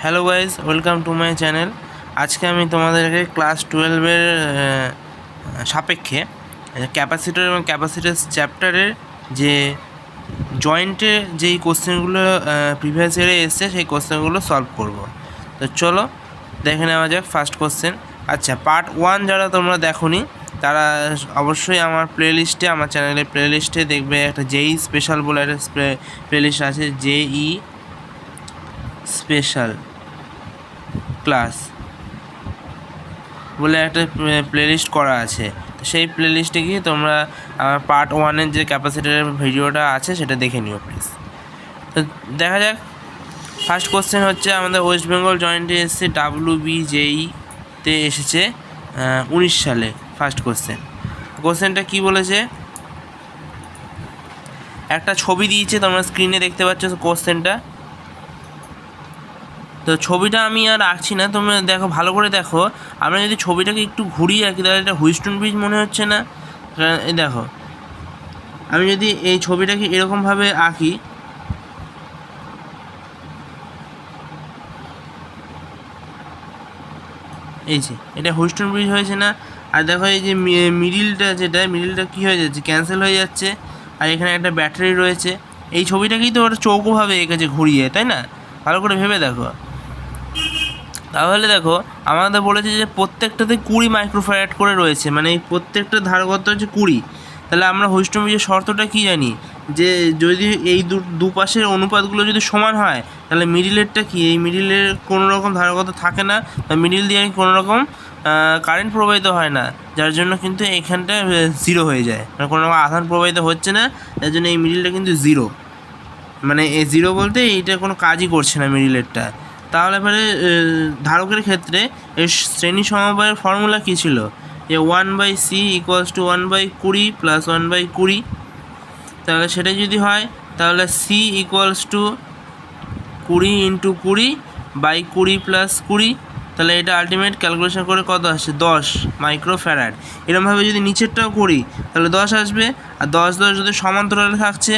Hello guys, welcome to my channel. আজকে আমি তোমাদেরকে ক্লাস 12-এর সাপেক্ষে ক্যাপাসিটর এবং ক্যাপাসিটার চ্যাপ্টারের যে জয়েন্টের যেই কোশ্চেনগুলো প্রিভিয়াস ইয়ারে এসছে সেই কোশ্চেনগুলো সলভ করব। তো চলো দেখে নেওয়া যাক ফার্স্ট কোশ্চেন। আচ্ছা, পার্ট 1 যারা তোমরা দেখোনি তারা অবশ্যই আমার প্লেলিস্টে, আমার চ্যানেলের প্লেলিস্টে দেখবে একটা জেই স্পেশাল বলে একটা প্লেলিস্ট আছে, জেই স্পেশাল ক্লাস বলে একটা প্লেলিস্ট করা আছে। তো সেই প্লেলিস্টে গিয়ে তোমরা আমার পার্ট 1-এর যে ক্যাপাসিটারের ভিডিওটা আছে সেটা দেখে নিও প্লিজ। তো দেখা যাক, ফার্স্ট কোশ্চেন হচ্ছে আমাদের ওয়েস্ট বেঙ্গল জয়েন্টে এসেছে WBJE-তে এসেছে 19 সালে। ফার্স্ট কোশ্চেনটা কি বলেছে, একটা ছবি দিয়েছে, তোমরা স্ক্রিনে দেখতে পাচ্ছ কোশ্চেনটা। তো ছবিটা আমি আর আঁকছি না, তোমরা দেখো, ভালো করে দেখো। আমরা যদি ছবিটাকে একটু ঘুরিয়ে আঁকি তাহলে এটা হুইস্টন ব্রিজ মনে হচ্ছে না? এই দেখো, আমি যদি এই ছবিটাকে এরকমভাবে আঁকি, এই যে এটা হুইস্টন ব্রিজ হয়েছে না? আর দেখো এই যে মিডিলটা কী হয়ে যাচ্ছে, ক্যান্সেল হয়ে যাচ্ছে। আর এখানে একটা ব্যাটারি রয়েছে। এই ছবিটাকেই তো ওটা চৌকোভাবে এঁকেছে ঘুরিয়ে, তাই না? ভালো করে ভেবে দেখো। তাহলে দেখো, আমাদের বলেছে যে প্রত্যেকটাতে 20 মাইক্রোফ্যারাড করে রয়েছে, মানে এই প্রত্যেকটা ধারকত্ব হচ্ছে 20। তাহলে আমরা হুইস্টন ব্রিজের শর্তটা কী জানি, যে যদি এই দুপাশের অনুপাতগুলো যদি সমান হয় তাহলে মিডিলেরটা কি, এই মিডিলের কোনো রকম ধারকত্ব থাকে না, বা মিডিল দিয়ে কোনো রকম কারেন্ট প্রবাহিত হয় না, যার জন্য কিন্তু এইখানটা জিরো হয়ে যায়, মানে কোনো রকম আধান প্রবাহিত হচ্ছে না, যার জন্য এই মিডিলটা কিন্তু জিরো। মানে এই জিরো বলতে এইটা কোনো কাজই করছে না মিডিলেরটা। তাহলে পরে ধারকের ক্ষেত্রে এই শ্রেণী সমবায়ের ফর্মুলা কী ছিল, যে 1/c = 1/20 + 1/20। তাহলে সেটা যদি হয় তাহলে c = 20 × 20/20 + 20। তাহলে এটা আলটিমেট ক্যালকুলেশন করে কত আসছে, 10 মাইক্রোফ্যারাড। এরকমভাবে যদি নিচেরটাও করি তাহলে 10 আসবে। আর 10 10 যদি সমান্তরালে থাকছে,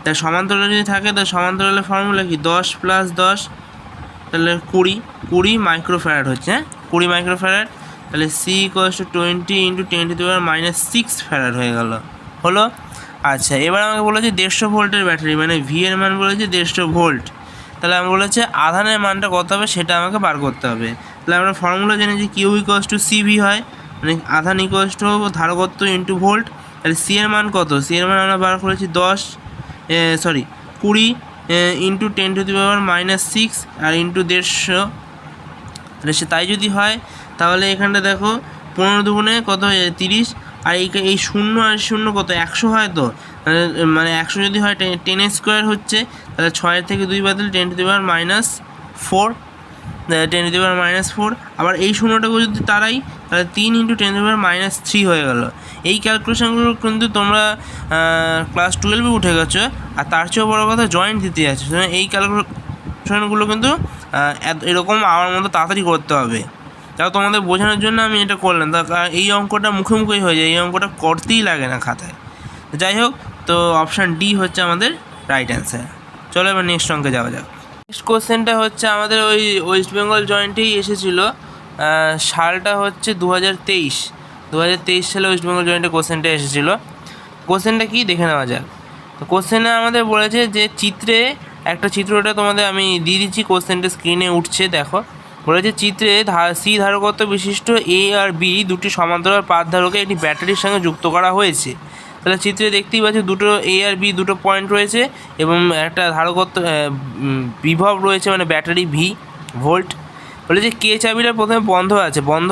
তাই সমান্তরালে যদি থাকে তাহলে সমান্তরালের ফর্মুলা কি, 10 + 10, তাহলে 20 মাইক্রোফ্যারাড হচ্ছে। 20 মাইক্রোফ্যারাড। তাহলে c = 20 × 10⁻⁶ ফ্যারাড হয়ে গেল, হলো। আচ্ছা, এবার আমাকে বলেছে 150 ভোল্টের ব্যাটারি, মানে ভি এর মান বলেছে 150 ভোল্ট। তাহলে আমি বলেছে আধানের মানটা কত হবে সেটা আমাকে বার করতে হবে। তাহলে আমরা ফর্মুলা জানি যে Q = CV হয়, মানে আধান = ধারকত্ব × ভোল্ট। তাহলে সি এর মান কত, সি এর মান আমরা বার করেছি 20 × 10⁻⁶ আর × 150। তাহলে তাই যদি হয় তাহলে এখানটা দেখো 15 দুগুণে কত হয়ে যায়, 30। আর এই 0 আর 0 কত, 100 হয়। তো মানে 100 যদি হয় 10² হচ্ছে, তাহলে 6 থেকে 2 বাতিল, 10⁻⁴ 10⁻⁴। আবার এই শূন্যটাকে যদি তারাই, তাহলে 3 × 10⁻³ হয়ে গেল। এই ক্যালকুলেশনগুলো কিন্তু তোমরা ক্লাস 12-এ উঠে গেছো, আর তার চেয়েও বড়ো কথা জয়েন্ট দিতে যাচ্ছে। এই ক্যালকুলেশনগুলো কিন্তু এরকম আমার মতো তাড়াতাড়ি করতে হবে। তাও তোমাদের বোঝানোর জন্য আমি এটা করলাম। এই অঙ্কটা মুখোমুখি হয়ে যায়, এই অঙ্কটা করতেই লাগে না খাতায়। যাই হোক, তো অপশান ডি হচ্ছে আমাদের রাইট অ্যান্সার। চলো এবার নেক্সট অঙ্কে যাওয়া যাক। নেক্সট কোশ্চেনটা হচ্ছে আমাদের ওই ওয়েস্ট বেঙ্গল জয়েন্টেই এসেছিলো, সালটা হচ্ছে 2023 সালে ওয়েস্ট বেঙ্গল জয়েন্টে কোশ্চেনটা এসেছিলো। কোশ্চেনটা কি দেখে নেওয়া যাক। তো কোশ্চেনে আমাদের বলেছে যে একটা চিত্রটা তোমাদের আমি দিয়ে দিচ্ছি, কোশ্চেনটা স্ক্রিনে উঠছে, দেখো। বলেছে চিত্রে সি ধারকত্ব বিশিষ্ট এ আর বি দুটি সমান্তরাল পাত ধারকে একটি ব্যাটারির সঙ্গে যুক্ত করা হয়েছে। তাহলে চিত্রে দেখতেই পাচ্ছি দুটো এ আর বি দুটো পয়েন্ট রয়েছে, এবং একটা ধারকত্ব বিভব রয়েছে, মানে ব্যাটারি ভি ভোল্ট। বলেছে কে চাবিটা প্রথমে বন্ধ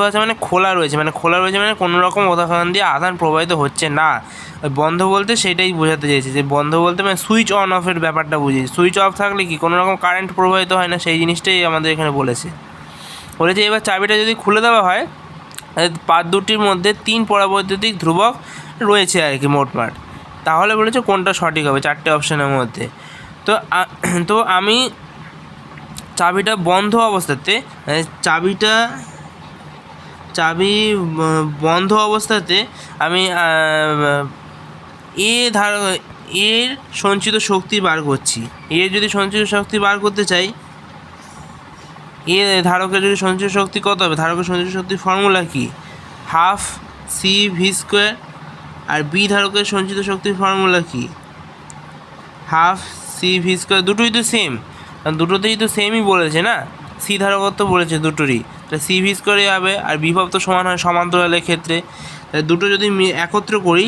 আছে মানে খোলা রয়েছে, মানে কোনো রকম ওখান দিয়ে আধান প্রবাহিত হচ্ছে না। ওই বন্ধ বলতে সেটাই বোঝাতে চাইছে, যে বন্ধ বলতে মানে সুইচ অন অফের ব্যাপারটা বুঝি। সুইচ অফ থাকলে কি কোনো রকম কারেন্ট প্রবাহিত হয় না, সেই জিনিসটাই আমাদের এখানে বলেছে। এবার চাবিটা যদি খুলে দেওয়া হয়, পাত দুটির মধ্যে 3 পরাবৈদ্যুতিক ধ্রুবক রয়েছে আর কি মোটমাট। তাহলে বলেছে কোনটা সঠিক হবে 4টে অপশানের মধ্যে। তো আমি চাবিটা বন্ধ অবস্থাতে, চাবি বন্ধ অবস্থাতে আমি এর সঞ্চিত শক্তি বার করছি। যদি সঞ্চিত শক্তি বার করতে চাই, এ ধারকের যদি সঞ্চিত শক্তি কত হবে, ধারকের সঞ্চিত শক্তির ফর্মুলা কি, হাফ সি ভি স্কোয়ার। আর বি ধারকের সঞ্চিত শক্তির ফর্মুলা কি, হাফ সি ভি স্কোয়ার। দুটোই তো সেম, কারণ দুটোতেই তো সেমই বলেছে না, সি ধারকত্ব বলেছে দুটোরই, তাহলে সি ভি স্কোয়ারই হবে। আর বিভব তো সমান হয় সমান্তরালের ক্ষেত্রে, তাহলে দুটো যদি একত্র করি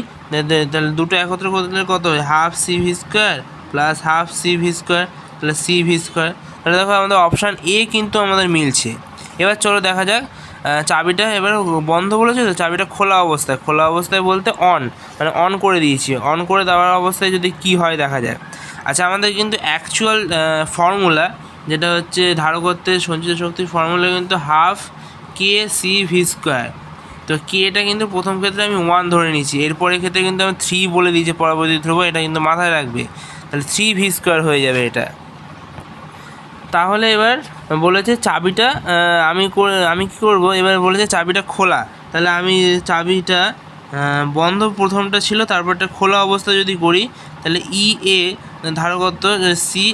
তাহলে দুটো একত্র করলে কত হয়, half C V square plus half C V square, তাহলে সি ভি স্কোয়ার। তাহলে দেখো আমাদের অপশান এ কিন্তু আমাদের মিলছে। এবার চলো দেখা যাক চাবিটা এবার বন্ধ বলেছে তো, চাবিটা খোলা অবস্থায়, খোলা অবস্থায় বলতে অন, মানে অন করে দিয়েছি, অন করে দেওয়ার অবস্থায় যদি কি হয় দেখা যাক। আচ্ছা আমাদের কিন্তু অ্যাকচুয়াল ফর্মুলা যেটা হচ্ছে ধারকত্বের সঞ্চিত শক্তির ফর্মুলা কিন্তু half K C V square. তো কেটা কিন্তু প্রথম ক্ষেত্রে আমি 1 ধরে নিয়েছি, এরপরের ক্ষেত্রে কিন্তু আমি 3 বলে দিয়েছি পরবর্তী ধ্রুব, এটা কিন্তু মাথায় রাখবে। তাহলে 3 ভি স্কোয়ার হয়ে যাবে এটা। তাহলে এবার বলেছে চাবিটা আমি কী করবো, এবার বলেছে চাবিটা খোলা, তাহলে আমি চাবিটা বন্ধ প্রথমটা ছিল, তারপরটা খোলা অবস্থা যদি করি তাহলে ই এ ধারকত্ব সি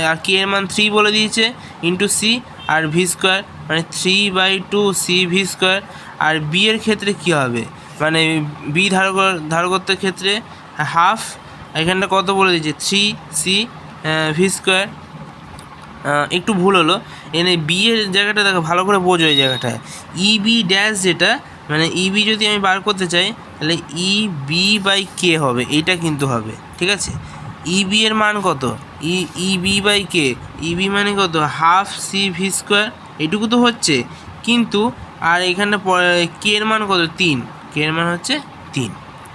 আর কে এর মান 3 বলে দিয়েছে ইন্টু সি আর ভি স্কোয়ার, মানে 3/2 সি ভি স্কোয়ার। আর বি এর ক্ষেত্রে কী হবে, মানে বি ধারকত্বের ক্ষেত্রে হাফ, এখানটা কত বলে দিয়েছে 3 সি ভি স্কোয়ার। একটু ভুল হলো, এখানে বি এর জায়গাটা দেখো ভালো করে বোঝো, এই জায়গাটায় ইবি ড্যাশ যেটা, মানে ইবি যদি আমি বার করতে চাই তাহলে ই বি বাই কে হবে, এইটা কিন্তু হবে, ঠিক আছে। ইবি এর মান কত, ইবি বাই কে, ইবি মানে কত হাফ সি ভি স্কোয়ার, এইটুকু তো হচ্ছে, কিন্তু আর এখানে কে এর মান কত 3, কে এর মান হচ্ছে 3,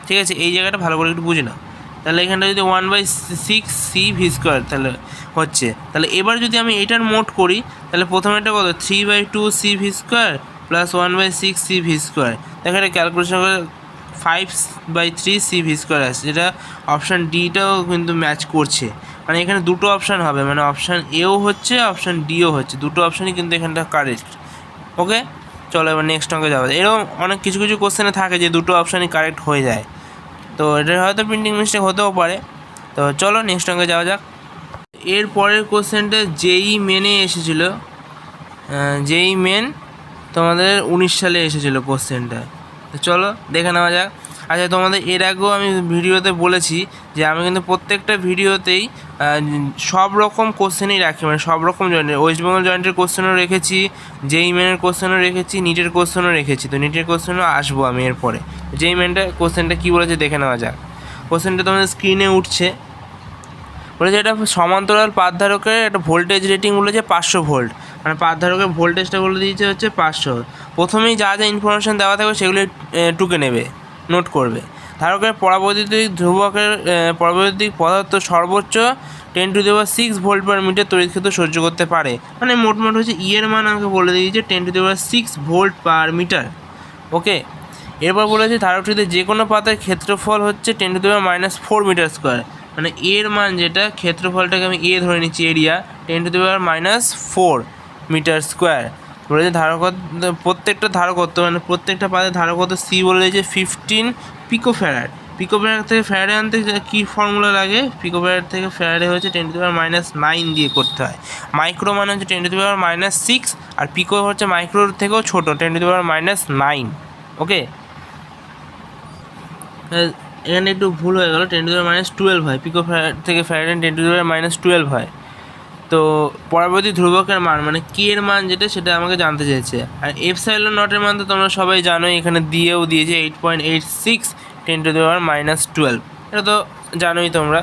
ঠিক আছে। এই জায়গাটা ভালো করে একটু বুঝে নাও। তাহলে এখানটা যদি 1/6 সি ভি স্কোয়ার তাহলে হচ্ছে, তাহলে এবার যদি আমি এটার মোট করি তাহলে প্রথমেটা কত 3/2 C V square plus 1/6 C V square, দেখো এটা ক্যালকুলেশন করে 5/3 সি ভি স্কোয়ার আসছে, যেটা অপশান ডিটাও কিন্তু ম্যাচ করছে, মানে এখানে দুটো অপশান হবে, মানে অপশান এও হচ্ছে অপশান ডিও হচ্ছে, দুটো অপশানই কিন্তু এখানটা কারেক্ট। ওকে চলো এবার নেক্সট অঙ্কে যাওয়া যায়। এরকম অনেক কিছু কিছু কোশ্চেনে থাকে যে দুটো অপশানই কারেক্ট হয়ে যায়, তো এটা হয়তো প্রিন্টিং মিস্টেক হতেও পারে। তো চলো নেক্সট অঙ্কে যাওয়া যাক। এর পরের কোশ্চেনটা জেই মেনে এসেছিলো, জেই মেন তোমাদের 19 সালে এসেছিলো কোশ্চেনটা, তো চলো দেখে নেওয়া যাক। আচ্ছা তোমাদের এর আগেও আমি ভিডিওতে বলেছি যে আমি কিন্তু প্রত্যেকটা ভিডিওতেই সব রকম কোশ্চেনই রাখি, মানে সব রকম জয়েন্টের, ওয়েস্ট বেঙ্গল জয়েন্টের কোশ্চেনও রেখেছি, জেই মেনের কোশ্চেনও রেখেছি, নিটের কোশ্চেনও রেখেছি, তো নিটের কোশ্চেনও আসবো আমি এরপরে। জেই মেনটা কোশ্চেনটা কী বলেছে দেখে নেওয়া যাক। কোশ্চেনটা তোমাদের স্ক্রিনে উঠছে, বলেছে এটা সমান্তরাল পাতধারকের একটা ভোল্টেজ রেটিং বলেছে 500 ভোল্ট, মানে পাতধারকের ভোল্টেজটা বলে দিয়েছে হচ্ছে 500। প্রথমেই যা যা ইনফরমেশান দেওয়া থাকবে সেগুলি টুকে নেবে, নোট করবে। ধারকের পরাবৈদ্যুতিক ধ্রুবকের পরাবৈদ্যুতিক পদার্থ সর্বোচ্চ 10⁶ ভোল্ট পার মিটার তড়িৎ ক্ষেত্র সহ্য করতে পারে, মানে মোটমোট হচ্ছে ই এর মান আমাকে বলে দিয়েছে 10⁶ ভোল্ট পার মিটার। ওকে এরপর বলেছে ধারকটিতে যে কোনো পাতের ক্ষেত্রফল হচ্ছে 10⁻⁻4 মিটার স্কোয়ার, মানে এর মান যেটা ক্ষেত্রফলটাকে আমি এ ধরে নিচ্ছি, এরিয়া 10⁻⁻4 মিটার স্কোয়ার। বলেছে প্রত্যেকটা ধারকত্ব, মানে প্রত্যেকটা পাতের ধারকত্ব সি বলে দিয়েছে 15 পিকোফ্যারাড। পিকোফ্যারাড থেকে ফ্যারাডে আনতে কী ফর্মুলা লাগে, পিকোফ্যারাড থেকে ফ্যারাডে হচ্ছে 10⁻⁹ দিয়ে করতে হয়। মাইক্রো মানে হচ্ছে 10⁻�6, আর পিকো হচ্ছে মাইক্রোর থেকেও ছোটো 10⁻⁹। ওকে এখানে একটু ভুল হয়ে গেল, 10⁻12 হয়, পিকো থেকে ফ্যারাডে 10⁻12 হয়। তো পরবর্তী ধ্রুবকের মান মানে কে এর মান যেটা সেটা আমাকে জানতে চেয়েছে। আর এপসাইলন নটের মান তো তোমরা সবাই জানোই, এখানে দিয়েও দিয়েছে 8.86 10⁻12, এটা তো জানোই তোমরা।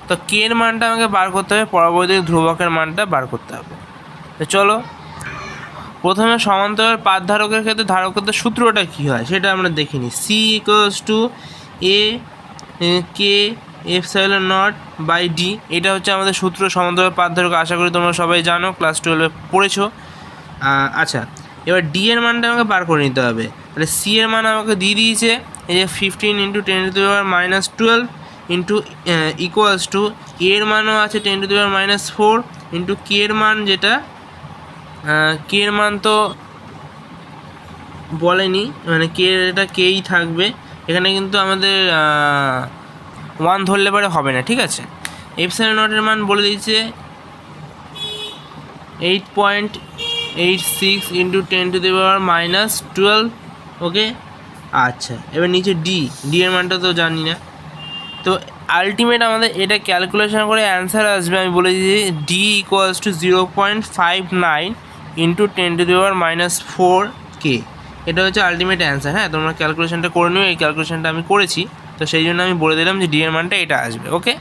তো কে এর মানটা আমাকে বার করতে হবে, পরবর্তী ধ্রুবকের মানটা বার করতে হবে। তো চলো প্রথমে সমান্তরাল পাতধারকের ক্ষেত্রে ধারকত্বের সূত্রটা কী হয় সেটা আমরা দেখিনি। C = A K epsilon not by D, এটা হচ্ছে আমাদের সূত্র সমান্তরাল পাতধারক, আশা করি তোমরা সবাই জানো, ক্লাস 12-এ পড়েছো। আচ্ছা এবার ডি এর মানটা আমাকে বার করে নিতে হবে, তাহলে সি এর মান আমাকে দিয়ে দিয়েছে এই যে 15 × 10⁻12 ইন্টু ইকুয়ালস টু এর মানও আছে 10⁻4 ইন্টু কে এর মান যেটা, কে এর মান তো বলেনি, মানে কে এটা কেই থাকবে, এখানে কিন্তু আমাদের 1 ধরলে পরে হবে না, ঠিক আছে। এপসাইলন নটের মান বলে দিয়েছে 8.86 0.86 ইন্টু 10⁻⁻12। ওকে, আচ্ছা এবার নিচে ডি এর মানটা তো জানি না। তো আলটিমেট আমাদের এটা ক্যালকুলেশন করে অ্যান্সার আসবে, আমি বলে দিই ডি ইকুয়ালস টু 0.59 ইন্টু 10⁻⁻4 কে। এটা হচ্ছে আলটিমেট অ্যান্সার। হ্যাঁ, তোমরা ক্যালকুলেশনটা করে নিও, এই ক্যালকুলেশনটা আমি করেছি, তো সেই জন্য আমি বলে দিলাম যে ডি এর মানটা এটা আসবে। ওকে,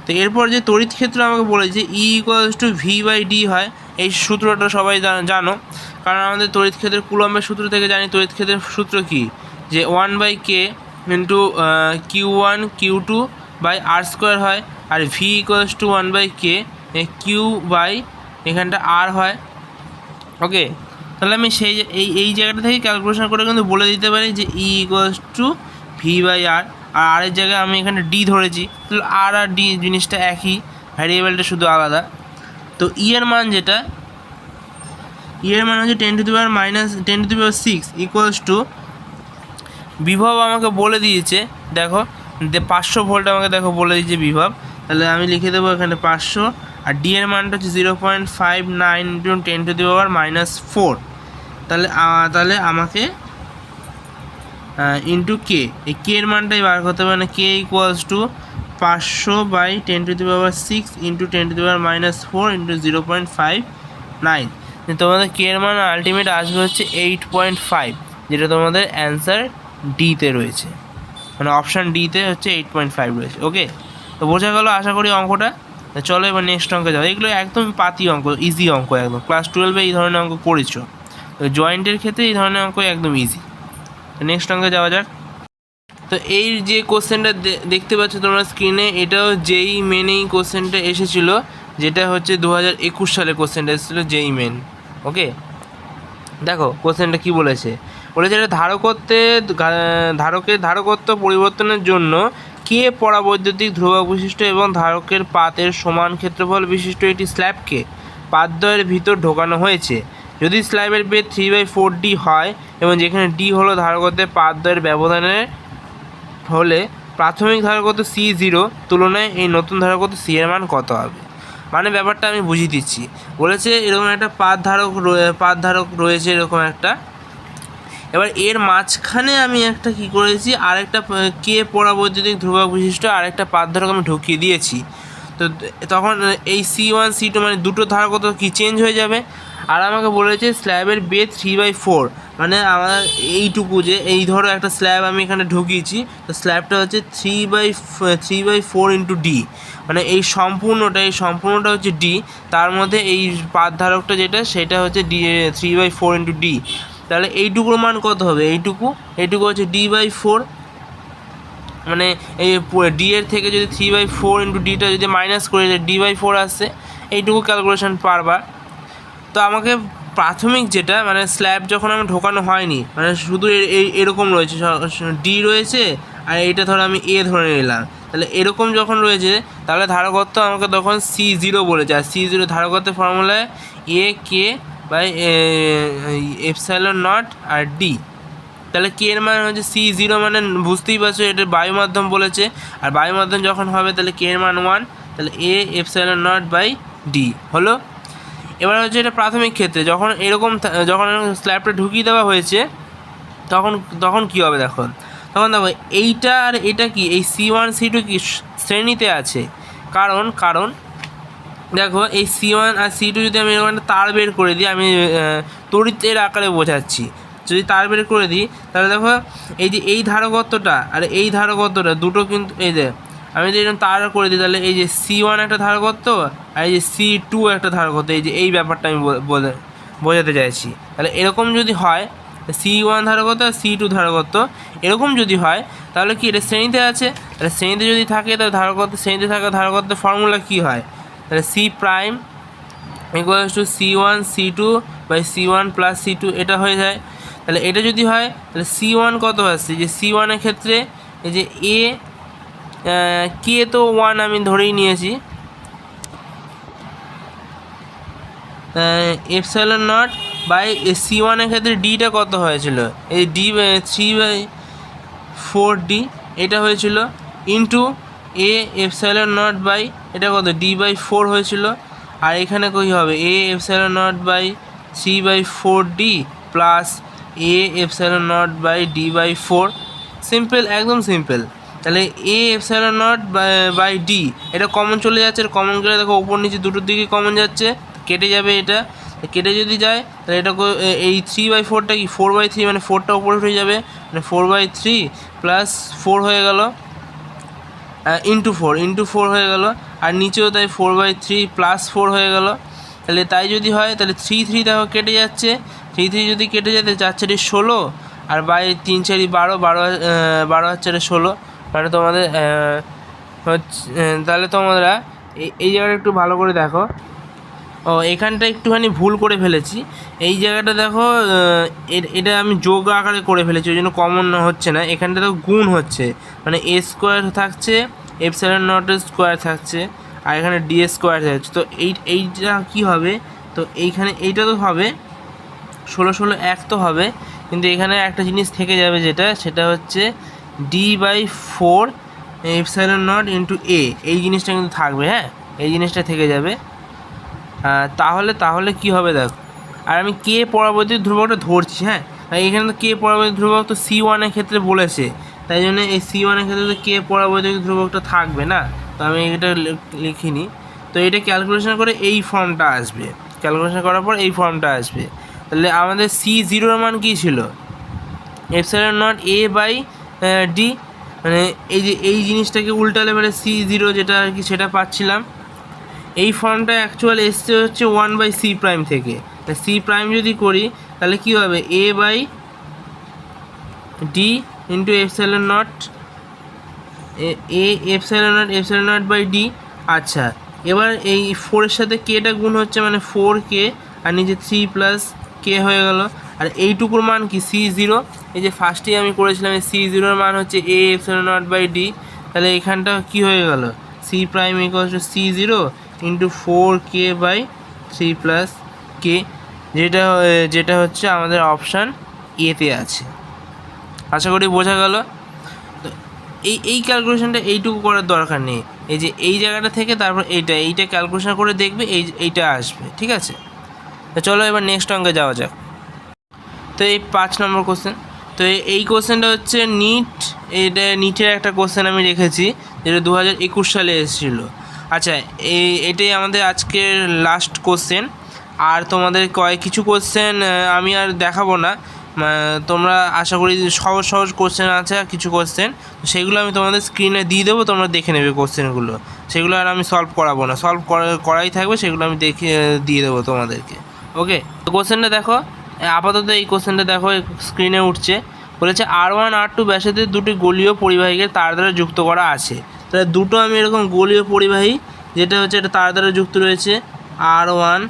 তো এরপর যে তড়িৎ ক্ষেত্র আমাকে বলেছে E equals to V by D হয়, এই সূত্রটা সবাই জানো, কারণ আমাদের তড়িৎ ক্ষেত্রের কুলম্বের সূত্র থেকে জানি তড়িৎ ক্ষেত্রের সূত্র কি, যে 1/k into Q1 Q2 by r square হয়, আর V equals to 1/k q by এখানটা আর হয়। ওকে, তাহলে আমি সেই এই জায়গাটা থেকে ক্যালকুলেশন করে কিন্তু বলে দিতে পারি যে E equals to V by r, আর আরের জায়গায় আমি এখানে ডি ধরেছি, তাহলে আর ডি জিনিসটা একই, ভ্যারিয়েবলটা শুধু আলাদা। তো ই এর মান যেটা, ই এর মান হচ্ছে 10⁻⁻6 ইকুয়ালস টু, বিভব আমাকে বলে দিয়েছে, দেখো 500 ভোল্ট আমাকে দেখো বলে দিয়েছে বিভব, তাহলে আমি লিখে দেবো এখানে 500, আর ডি এর মানটা হচ্ছে 0.59 ইন্টু 10⁻⁻4। তাহলে আমাকে ইন্টু কে, এই কে এর মানটাই বার করতে হবে, মানে K equals to 500 by 10⁻6 into 10⁻⁻4 into 0.59। তোমাদের কে এর মান আলটিমেট আসবে হচ্ছে 8.5, যেটা তোমাদের অ্যান্সার ডিতে রয়েছে, মানে অপশান ডিতে হচ্ছে 8.5 রয়েছে। ওকে, তো বোঝা গেল আশা করি অঙ্কটা। চলো এবার নেক্সট অঙ্কে যাও। এগুলো একদম পাতি অঙ্ক, ইজি অঙ্ক একদম, ক্লাস 12-এ এই ধরনের অঙ্ক করেছো, তো জয়েন্টের ক্ষেত্রে এই ধরনের অঙ্ক একদম ইজি। তো নেক্সট অঙ্কে যাওয়া যাক। তো এই যে কোশ্চেনটা দেখতে পাচ্ছ তোমরা স্ক্রিনে, এটাও যেই মেনেই কোশ্চেনটা এসেছিলো, যেটা হচ্ছে 2021 সালে কোশ্চেনটা এসেছিলো যেই মেন। ওকে, দেখো কোশ্চেনটা কি বলেছে, এটা ধারকের ধারকত্ব পরিবর্তনের জন্য কে পরাবৈদ্যুতিক ধ্রুবক বিশিষ্ট এবং ধারকের পাতের সমান ক্ষেত্রফল বিশিষ্ট একটি স্ল্যাবকে পাতদ্বয়ের ভিতর ঢোকানো হয়েছে। যদি স্ল্যাবের বেদ 3/4D হয় এবং যেখানে ডি হলো ধারকত্বের পাতদ্বয়ের ব্যবধানের হলে প্রাথমিক ধারকত্ব C0 তুলনায় এই নতুন ধারকত্ব C এর মান কত হবে। মানে ব্যাপারটা আমি বুঝিয়ে দিচ্ছি। বলেছে এরকম একটা পাত ধারক রয়েছে এরকম একটা, এবার এর মাঝখানে আমি একটা কি করেছি, আরেকটা কে পরাবৈদ্যুতিক ধ্রুবক বিশিষ্ট আরেকটা পাত ধারক আমি ঢুকিয়ে দিয়েছি। তো তখন এই C1 C2 মানে দুটো ধারকত্ব কি চেঞ্জ হয়ে যাবে। আর আমাকে বলেছে স্ল্যাবের বেদ 3/4, মানে আমার এইটুকু, যে এই ধরো একটা স্ল্যাব আমি এখানে ঢুকিয়েছি, তো স্ল্যাবটা হচ্ছে 3/4 ইন্টু ডি, মানে এই সম্পূর্ণটা হচ্ছে ডি, তার মধ্যে এই পাত ধারকটা যেটা সেটা হচ্ছে ডি 3/4 ইন্টু ডি। তাহলে এইটুকুর মান কত হবে, এইটুকু হচ্ছে D/4, মানে এই ডি এর থেকে যদি 3/4 ইন্টু ডিটা যদি মাইনাস করে D/4 আসছে, এইটুকু ক্যালকুলেশন পারবা। তো আমাকে প্রাথমিক যেটা, মানে স্ল্যাব যখন আমি ঢোকানো হয়নি, মানে শুধু এরকম রয়েছে ডি রয়েছে, আর এইটা ধরো আমি এ ধরে নিলাম, তাহলে এরকম যখন রয়েছে তাহলে ধারকত্ব আমাকে তখন C0 বলেছে, আর C0 ধারকত্বের ফর্মুলায় A K by epsilon naught আর ডি। তাহলে কে এর মান হচ্ছে C0, মানে বুঝতেই পারছো এটা বায়ু মাধ্যম বলেছে, আর বায়ু মাধ্যম যখন হবে তাহলে কে এর মান 1, তাহলে A epsilon not by D হলো। এবার হচ্ছে এটা প্রাথমিক ক্ষেত্রে যখন যখন স্ল্যাবটা ঢুকিয়ে দেওয়া হয়েছে তখন কী হবে, দেখো এইটা আর এটা কি, এই C1 C2 কি শ্রেণীতে আছে, কারণ দেখো এই C1 আর C2 যদি আমি এরকম একটা তার বের করে দিই, আমি তড়িতের আকারে বোঝাচ্ছি, যদি তার বের করে দিই তাহলে দেখো এই যে এই ধারকত্বটা আর এই ধারকত্বটা দুটো কিন্তু, এই যে আমি যদি এরকম তার করে দিই তাহলে এই যে C1 একটা ধারকত্ব আর এই যে C2 একটা ধারকত্ব, এই যে এই ব্যাপারটা আমি বোঝাতে চাইছি। তাহলে এরকম যদি হয় C1 ধারকত্ব আর C2 ধারকত্ব এরকম যদি হয়, তাহলে কি এটা শ্রেণীতে আছে, তাহলে শ্রেণীতে যদি থাকে তাহলে শ্রেণীতে থাকা ধারকত্বের ফর্মুলা কী হয়, তাহলে C prime equals to C1 C2 by C1 plus C2 এটা হয়ে যায়। তাহলে এটা যদি হয় তাহলে C1 কত আসছে, যে C1 এর ক্ষেত্রে এই যে এ কে তো 1 আমি ধরেই নিয়েছি, এপসাইলন নট বাই C1 এর ক্ষেত্রে ডিটা কত হয়েছিল, এই ডি 3/4D এটা হয়েছিল, into A epsilon not by এটা কত D/4 হয়েছিল, আর এখানে কী হবে A epsilon not by 3/4d plus a epsilon not by d/4। Simple, একদম সিম্পল। তাহলে a epsilon not by D এটা কমন চলে যাচ্ছে, আর কমন গেলে দেখো ওপর নিচে দুটোর দিকে কমন যাচ্ছে, কেটে যাবে। এটা কেটে যদি যায় তাহলে এটা এই 3/4টা কি 4/3, মানে 4টা উপরে উঠে যাবে, মানে 4/3 প্লাস 4 হয়ে গেল, ইন্টু 4 হয়ে গেল, আর নিচেও তাই 4/3 প্লাস 4 হয়ে গেল। তাহলে তাই যদি হয় তাহলে 3 দেখো কেটে যাচ্ছে, 3 যদি কেটে যায় তাহলে 4 16, আর বাই 3 4 12, 12 আর 4 16। মানে তোমাদের হচ্ছে, তাহলে তোমরা এই জায়গাটা একটু ভালো করে দেখো। ও এখানটা একটুখানি ভুল করে ফেলেছি, এই জায়গাটা দেখো, এটা আমি যোগ আকারে করে ফেলেছি, ওই জন্য কমন হচ্ছে না। এখানটা তো গুণ হচ্ছে, মানে a স্কোয়ার থাকছে, এপসাইলন নটের স্কোয়ার থাকছে, আর এখানে d স্কোয়ার থাকছে। তো এইটা কী হবে, তো এইখানে এইটা তো হবে 16 16 1 তো হবে, কিন্তু এখানে একটা জিনিস থেকে যাবে, সেটা হচ্ছে d/4 epsilon not into a, এই জিনিসটা কিন্তু থাকবে। হ্যাঁ, এই জিনিসটা থেকে যাবে। তাহলে কি হবে দেখো, আর আমি কে পরবর্তী ধ্রুবকটা ধরছি। হ্যাঁ, এখানে তো কে পরবর্তী ধ্রুবক তো C1 ক্ষেত্রে বলেছে, তাই জন্য এই C1 ক্ষেত্রে তো কে পরবর্তী ধ্রুবকটা থাকবে না, তো আমি এটা লিখিনি। তো এটা ক্যালকুলেশন করে এই ফর্মটা আসবে, ক্যালকুলেশন করার পর এই ফর্মটা আসবে। তাহলে আমাদের C0 মান কী ছিল, এপসাইলন নট a/d, মানে এই জিনিসটাকে উল্টা লেভেলে C0 যেটা আর কি সেটা পাচ্ছিলাম। এই ফর্মটা অ্যাকচুয়াল এসছে হচ্ছে 1/c প্রাইম থেকে। c প্রাইম যদি করি তাহলে কী হবে, a/d into epsilon not, epsilon not by D. আচ্ছা, এবার এই 4-এর সাথে কেটা গুণ হচ্ছে, মানে 4k, আর নিচে 3 প্লাস k হয়ে গেল। আর এইটুকুর মান কি C0, এই যে ফার্স্টেই আমি করেছিলাম, এই C0-র মান হচ্ছে a epsilon not by D. তাহলে এখানটা কী হয়ে গেল, c prime equals to C0 into 4k/3 plus k, যেটা হচ্ছে আমাদের অপশান এতে আছে। আশা করি বোঝা গেল। তো এই ক্যালকুলেশনটা এইটুকু করার দরকার নেই, এই যে এই জায়গাটা থেকে তারপর এইটা ক্যালকুলেশন করে দেখবে, এইটা আসবে। ঠিক আছে, তো চলো এবার নেক্সট অঙ্কে যাওয়া যাক। তো এই 5 নম্বর কোশ্চেন। তো এই কোশ্চেনটা হচ্ছে নিটের একটা কোশ্চেন আমি রেখেছি, যেটা 2021 সালে এসেছিলো। আচ্ছা, এটাই আমাদের আজকের লাস্ট কোশ্চেন। আর তোমাদের কিছু কোশ্চেন আমি আর দেখাবো না, তোমরা আশা করি সহজ কোশ্চেন আছে, আর কিছু কোশ্চেন সেগুলো আমি তোমাদের স্ক্রিনে দিয়ে দেবো, তোমরা দেখে নেবে কোশ্চেনগুলো। সেগুলো আর আমি সলভ করাবো না, সলভ করাই থাকবে, সেগুলো আমি দিয়ে দেবো তোমাদেরকে। ওকে, তো কোশ্চেনটা দেখো, আপাতত এই কোশ্চেনটা দেখো স্ক্রিনে উঠছে। বলেছে R1 R2 ব্যাসার্ধের দুটি গোলীয় পরিবাহীকে তার দ্বারা যুক্ত করা আছে। তাহলে দুটো আমি এরকম গোলীয় পরিবাহী, যেটা হচ্ছে এটা তার দ্বারা যুক্ত রয়েছে, R1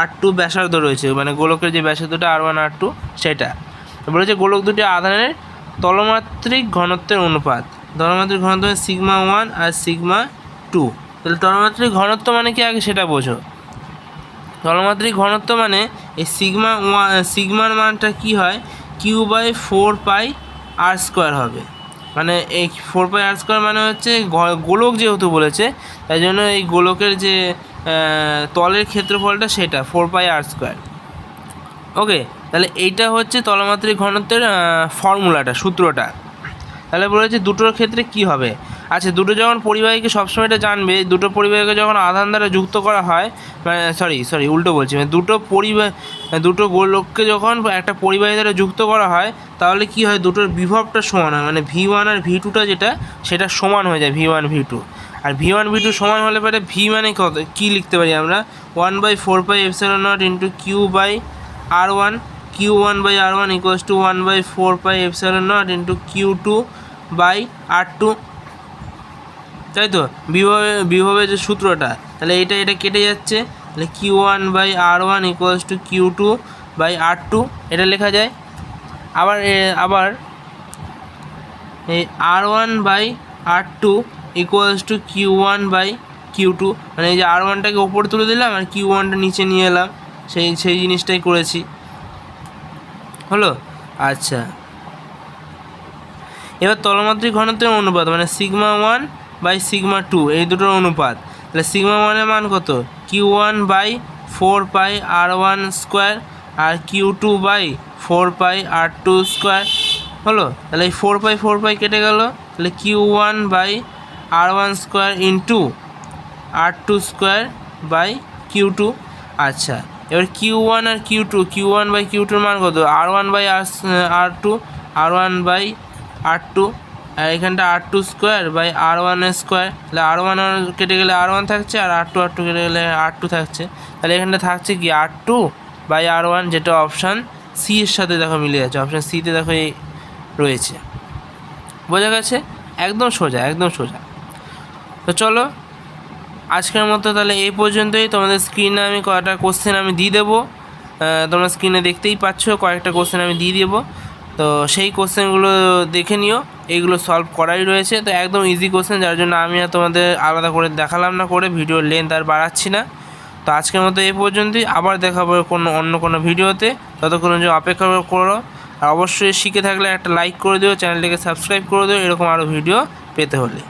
R2 ব্যাসার্ধ রয়েছে, মানে গোলকের যে ব্যাসার্ধটা R1 R2 সেটা। বলেছে গোলক দুটি আধানের তলমাত্রিক ঘনত্বের অনুপাত, তলমাত্রিক ঘনত্ব σ1 আর σ2। তাহলে তলমাত্রিক ঘনত্ব মানে কি আগে সেটা বোঝো। তলমাত্রিক ঘনত্ব মানে এই সিগমার মানটা কি হয়, Q/4πr² হবে। মানে এই 4πr² মানে হচ্ছে গোলক যেহেতু বলেছে, তাই জন্য এই গোলকের যে তলের ক্ষেত্রফলটা সেটা 4πr²। ওকে, তাহলে এইটা হচ্ছে তলমাত্রিক ঘনত্বের ফর্মুলাটা, সূত্রটা। তাহলে বলেছে দুটোর ক্ষেত্রে কি হবে। আচ্ছা, দুটো যখন পরিবাহীকে সবসময় এটা জানবে, দুটো পরিবাহীকে যখন আধান দ্বারা যুক্ত করা হয়, মানে সরি উল্টো বলছি, মানে দুটো গোলককে যখন একটা পরিবাহী দ্বারা যুক্ত করা হয়, তাহলে কি হয়, দুটোর বিভবটা সমান হয়, মানে V1 আর V2টা সেটা সমান হয়ে যায়, V1 V2। আর V1 V2 সমান হলে পরে V মানে কী লিখতে পারি আমরা, 1/4πε0 into Q/R1, Q1/R1 equals to 1/4πε0 into Q2/R2, তাই তো বিভবের যে সূত্রটা। তাহলে এটা কেটে যাচ্ছে, তাহলে Q1/R1 ইকুয়ালস টু Q2/R2 এটা লেখা যায়। আবার এই R1/R2 ইকুয়ালস টু Q1/Q2, মানে এই যে R1টাকে ওপরে তুলে দিলাম আর Q1টা নিচে নিয়ে এলাম, সেই জিনিসটাই করেছি, হলো। আচ্ছা, এবার তলমাত্রিক ঘনত্বের অনুপাত, মানে σ1/σ2 এই দুটোর অনুপাত। তাহলে σ1 এর মান কত, Q1/4πr1² আর Q2/4πr2² হলো। তাহলে এই 4π কেটে গেল, তাহলে Q1/r1² ইন্টু r2² আচ্ছা, এবার Q1 আর Q1/Q2 মান কত? r1/r2, r1/r2, আর এখানটা r2²/r1²। তাহলে r1 কেটে গেলে r1 থাকছে, আর r2 কেটে গেলে r2 থাকছে। তাহলে এখানটা থাকছে কি r2/r1, যেটা অপশান সি এর সাথে দেখো মিলে যাচ্ছে। অপশান সিতে দেখো এই রয়েছে। বোঝা গেছে? একদম সোজা, একদম সোজা। তো চলো আজকের মতো তাহলে এই পর্যন্তই। তোমাদের স্ক্রিনে আমি কয়েকটা কোশ্চেন আমি দিয়ে দেবো, তোমরা স্ক্রিনে দেখতেই পাচ্ছ কয়েকটা কোশ্চেন আমি দিয়ে দেবো। তো সেই কোশ্চেনগুলো দেখে নিও, এইগুলো সলভ করাই রয়েছে। তো একদম ইজি কোশ্চেন, যার জন্য আমি আর তোমাদের আলাদা করে দেখালাম না, করে ভিডিওর লেন্থ আর বাড়াচ্ছি না। তো আজকের মতো এই পর্যন্তই, আবার দেখাবো অন্য কোনো ভিডিওতে। ততক্ষণ যে অপেক্ষা করো, আর অবশ্যই শিখে থাকলে একটা লাইক করে দিও, চ্যানেলটিকে সাবস্ক্রাইব করে দিও এরকম আরও ভিডিও পেতে হলে।